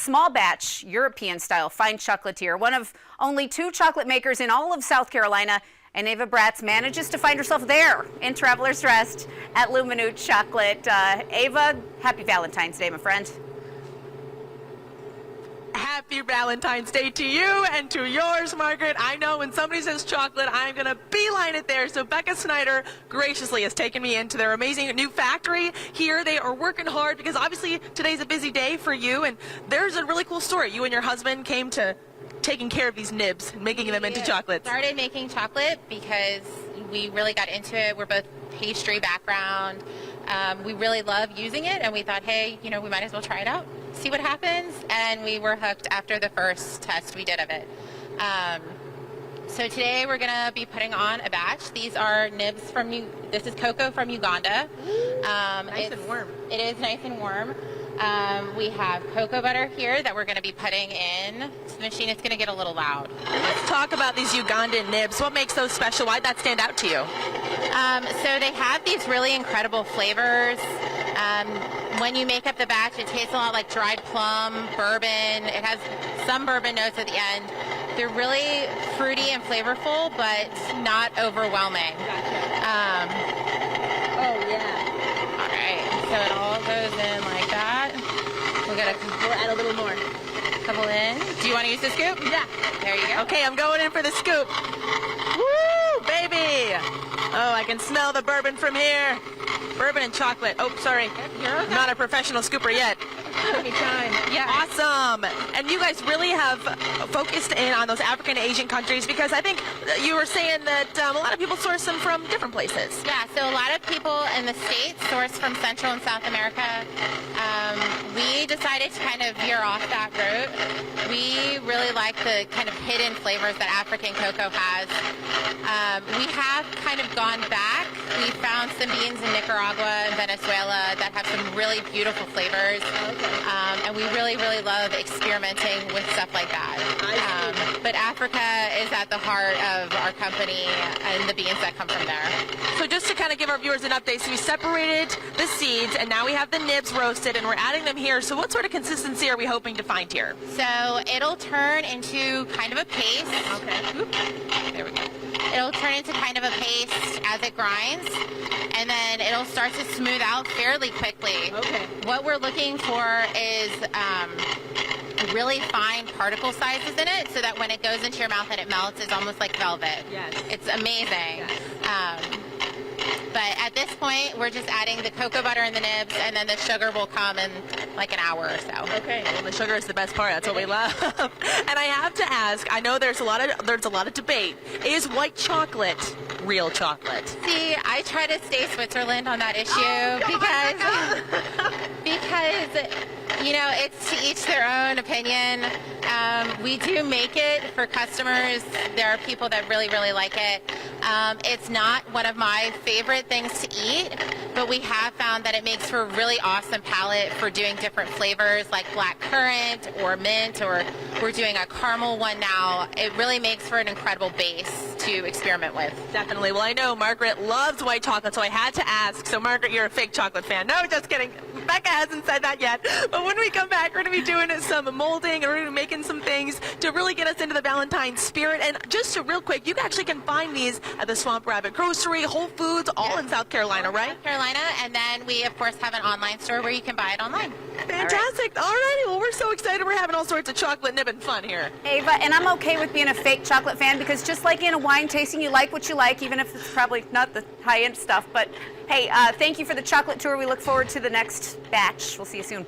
small batch, European-style fine chocolatier, one of only 2 chocolate makers in all of South Carolina. And Ava Bratz manages to find herself there in Traveler's Rest at Le Minute Chocolate. Ava, happy Valentine's Day, my friend. Happy Valentine's Day to you and to yours, Margaret. I know when somebody says chocolate, I'm going to beeline it there. So Becca Snyder graciously has taken me into their amazing new factory here. They are working hard because obviously today's a busy day for you. And there's a really cool story. You and your husband came to taking care of these nibs and making them into chocolates. Started making chocolate because we really got into it. We're both pastry background. We really love using it, and we thought, hey, you know, we might as well try it out, see what happens, and we were hooked after the first test we did of it. So today we're gonna be putting on a batch. These are nibs from this is cocoa from Uganda. Nice and warm. It is nice and warm. We have cocoa butter here that we're going to be putting in to the machine. It's going to get a little loud. Let's talk about these Ugandan nibs. What makes those special? Why'd that stand out to you? So they have these really incredible flavors. When you make up the batch, it tastes a lot like dried plum, bourbon. It has some bourbon notes at the end. They're really fruity and flavorful, but not overwhelming. Oh, yeah. All right, so it all goes in like that. We'll add a little more. Couple in. Do you want to use the scoop? Yeah. There you go. Okay, I'm going in for the scoop. Woo, baby! Oh, I can smell the bourbon from here. Bourbon and chocolate. Oh, sorry. I'm not a professional scooper yet. Anytime. Yeah. Awesome. And you guys really have focused in on those African and Asian countries because I think you were saying that a lot of people source them from different places. Yeah, so a lot of people in the States source from Central and South America. We decided to kind of veer off that route. We really like the kind of hidden flavors that African cocoa has. We have kind of gone back. We found some beans in Nicaragua and Venezuela that have some really beautiful flavors. And we really, really love experimenting with stuff like that. But Africa is at the heart of our company and the beans that come from there. So just to kind of give our viewers an update, so we separated the seeds and now we have the nibs roasted and we're adding them here. So what sort of consistency are we hoping to find here? So it'll turn into kind of a paste. Okay. Oop. There we go. It'll turn into kind of a paste as it grinds, and then it'll start to smooth out fairly quickly. Okay. What we're looking for is really fine particle sizes in it, so that when it goes into your mouth and it melts, it's almost like velvet. Yes. It's amazing. Yes. But at this point, we're just adding the cocoa butter and the nibs, and then the sugar will come in like an hour or so. Okay. Well, the sugar is the best part. That's what we love. And I have to ask, I know there's a lot of debate. Is white chocolate real chocolate? See, I try to stay Switzerland on that issue because you know, it's to each their own opinion. We do make it for customers. There are people that really, really like it. It's not one of my favorite things to eat, but we have found that it makes for a really awesome palette for doing different flavors like black currant or mint, or we're doing a caramel one now. It really makes for an incredible base to experiment with. Definitely. Well, I know Margaret loves white chocolate, so I had to ask. So, Margaret, you're a fake chocolate fan. No, just kidding. Becca hasn't said that yet. But when we come back, we're going to be doing some molding, and we're going to be making some things to really get us into the Valentine spirit. And just real quick, you actually can find these at the Swamp Rabbit Grocery, Whole Foods, all in South Carolina, right? South Carolina, and then we, of course, have an online store where you can buy it online. Fantastic. All righty. Well, we're so excited. We're having all sorts of chocolate nibbing fun here. Ava, and I'm okay with being a fake chocolate fan because just like in a wine tasting, you like what you like, even if it's probably not the high-end stuff. But hey, thank you for the chocolate tour. We look forward to the next batch. We'll see you soon.